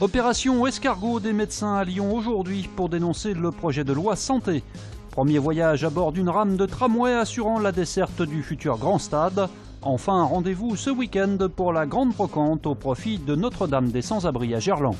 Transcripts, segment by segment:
Opération escargot des médecins à Lyon aujourd'hui pour dénoncer le projet de loi santé. Premier voyage à bord d'une rame de tramway assurant la desserte du futur grand stade. Enfin, rendez-vous ce week-end pour la grande brocante au profit de Notre-Dame des Sans-Abris à Gerland.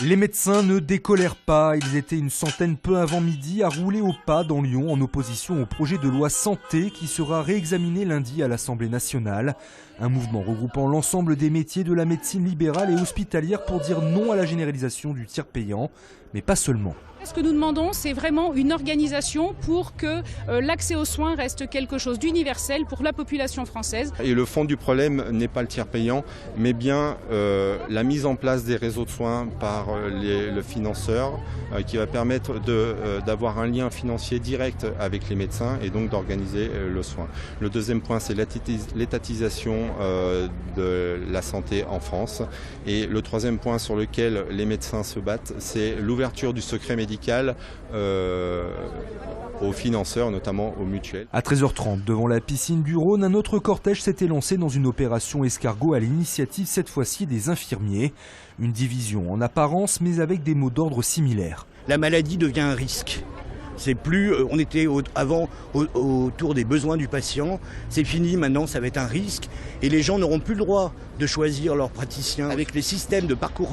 Les médecins ne décolèrent pas, ils étaient une centaine peu avant midi à rouler au pas dans Lyon en opposition au projet de loi santé qui sera réexaminé lundi à l'Assemblée nationale. Un mouvement regroupant l'ensemble des métiers de la médecine libérale et hospitalière pour dire non à la généralisation du tiers payant, mais pas seulement. Ce que nous demandons, c'est vraiment une organisation pour que l'accès aux soins reste quelque chose d'universel pour la population française. Et le fond du problème n'est pas le tiers payant, mais bien la mise en place des réseaux de soins par le financeur qui va permettre d'avoir un lien financier direct avec les médecins et donc d'organiser le soin. Le deuxième point, c'est l'étatisation de la santé en France. Et le troisième point sur lequel les médecins se battent, c'est l'ouverture du secret médical aux financeurs, notamment aux mutuelles. À 13h30, devant la piscine du Rhône, un autre cortège s'était lancé dans une opération escargot à l'initiative cette fois-ci des infirmiers. Une division en apparence, mais avec des mots d'ordre similaires. La maladie devient un risque. C'est plus, on était avant autour des besoins du patient, c'est fini, maintenant ça va être un risque. Et les gens n'auront plus le droit de choisir leur praticien. Avec les systèmes de parcours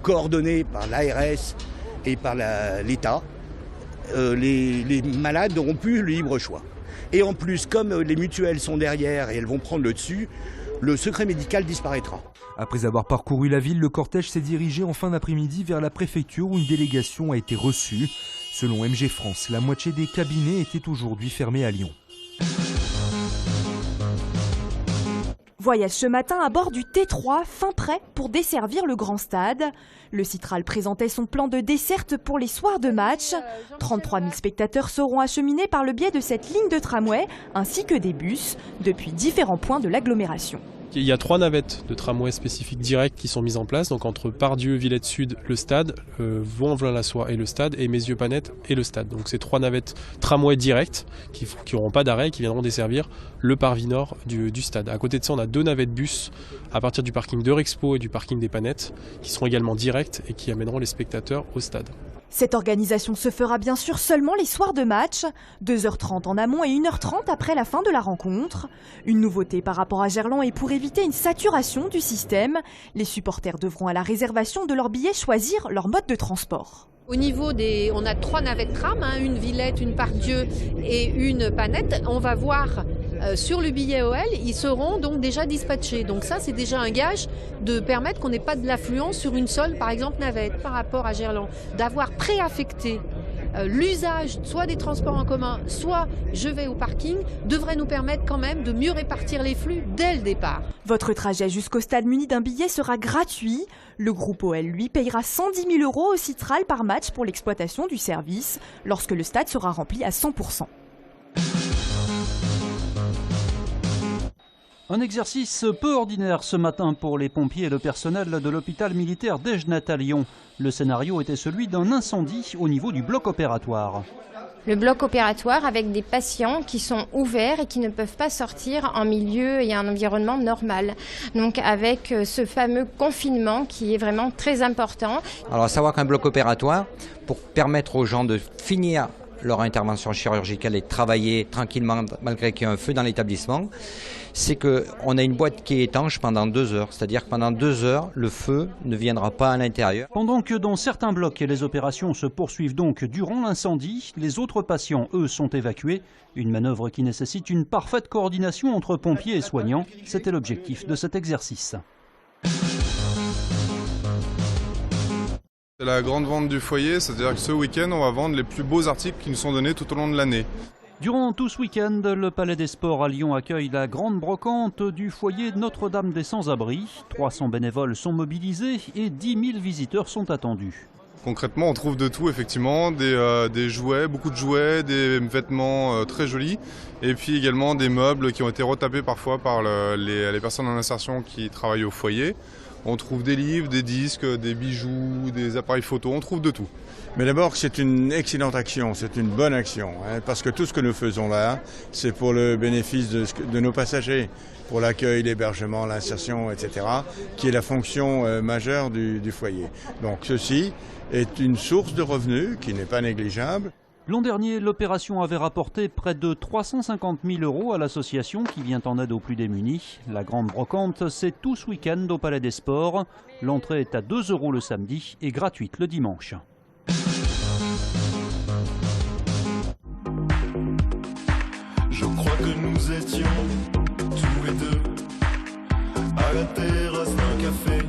coordonnés par l'ARS et par l'État, les malades n'auront plus le libre choix. Et en plus, comme les mutuelles sont derrière et elles vont prendre le dessus, le secret médical disparaîtra. Après avoir parcouru la ville, le cortège s'est dirigé en fin d'après-midi vers la préfecture où une délégation a été reçue. Selon MG France, la moitié des cabinets étaient aujourd'hui fermés à Lyon. Voyage ce matin à bord du T3, fin prêt pour desservir le grand stade. Le Citral présentait son plan de desserte pour les soirs de match. 33 000 spectateurs seront acheminés par le biais de cette ligne de tramway, ainsi que des bus, depuis différents points de l'agglomération. Il y a 3 navettes de tramway spécifiques directes qui sont mises en place, donc entre Pardieu, Villette Sud, le stade, Vaux-en-Velin-la-Soie et le stade, et Mézieux-Panette et le stade. Donc c'est 3 navettes tramway directes qui n'auront pas d'arrêt, qui viendront desservir le parvis nord du stade. À côté de ça, on a 2 navettes bus à partir du parking de Rexpo et du parking des Panettes, qui seront également directes et qui amèneront les spectateurs au stade. Cette organisation se fera bien sûr seulement les soirs de match, 2h30 en amont et 1h30 après la fin de la rencontre. Une nouveauté par rapport à Gerland et pour éviter une saturation du système, les supporters devront à la réservation de leur billet choisir leur mode de transport. Au niveau on a 3 navettes tram, une Villette, une Pardieu et une Panette. On va voir sur le billet OL, ils seront donc déjà dispatchés. Donc ça, c'est déjà un gage de permettre qu'on n'ait pas de l'affluence sur une seule, par exemple, navette. Par rapport à Gerland, d'avoir préaffecté l'usage soit des transports en commun, soit je vais au parking, devrait nous permettre quand même de mieux répartir les flux dès le départ. Votre trajet jusqu'au stade muni d'un billet sera gratuit. Le groupe OL, lui, payera 110 000 € au Citral par match pour l'exploitation du service, lorsque le stade sera rempli à 100%. Un exercice peu ordinaire ce matin pour les pompiers et le personnel de l'hôpital militaire d'Egenet à Lyon. Le scénario était celui d'un incendie au niveau du bloc opératoire. Le bloc opératoire avec des patients qui sont ouverts et qui ne peuvent pas sortir en milieu et en environnement normal. Donc avec ce fameux confinement qui est vraiment très important. Alors à savoir qu'un bloc opératoire, pour permettre aux gens de finir leur intervention chirurgicale et de travailler tranquillement malgré qu'il y ait un feu dans l'établissement, c'est qu'on a une boîte qui est étanche pendant 2 heures. C'est-à-dire que pendant 2 heures, le feu ne viendra pas à l'intérieur. Pendant que dans certains blocs, les opérations se poursuivent donc durant l'incendie, les autres patients, eux, sont évacués. Une manœuvre qui nécessite une parfaite coordination entre pompiers et soignants. C'était l'objectif de cet exercice. C'est la grande vente du foyer, c'est-à-dire que ce week-end, on va vendre les plus beaux articles qui nous sont donnés tout au long de l'année. Durant tout ce week-end, le Palais des Sports à Lyon accueille la grande brocante du foyer Notre-Dame des Sans-Abris. 300 bénévoles sont mobilisés et 10 000 visiteurs sont attendus. Concrètement, on trouve de tout, effectivement, des jouets, beaucoup de jouets, des vêtements très jolis, et puis également des meubles qui ont été retapés parfois par les personnes en insertion qui travaillent au foyer. On trouve des livres, des disques, des bijoux, des appareils photo, on trouve de tout. Mais d'abord, c'est une excellente action, c'est une bonne action, hein, parce que tout ce que nous faisons là, c'est pour le bénéfice de nos passagers, pour l'accueil, l'hébergement, l'insertion, etc., qui est la fonction majeure du foyer. Donc ceci est une source de revenus qui n'est pas négligeable. L'an dernier, l'opération avait rapporté près de 350 000 € à l'association qui vient en aide aux plus démunis. La Grande Brocante, c'est tout ce week-end au Palais des Sports. L'entrée est à 2 € le samedi et gratuite le dimanche. Je crois que nous étions tous les deux à la terrasse d'un café.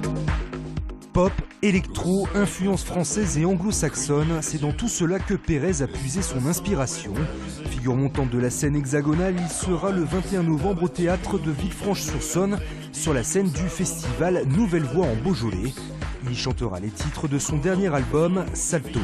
Pop, électro, influence française et anglo-saxonne, c'est dans tout cela que Pérez a puisé son inspiration. Figure montante de la scène hexagonale, il sera le 21 novembre au théâtre de Villefranche-sur-Saône, sur la scène du festival Nouvelle Voix en Beaujolais. Il y chantera les titres de son dernier album, Salto.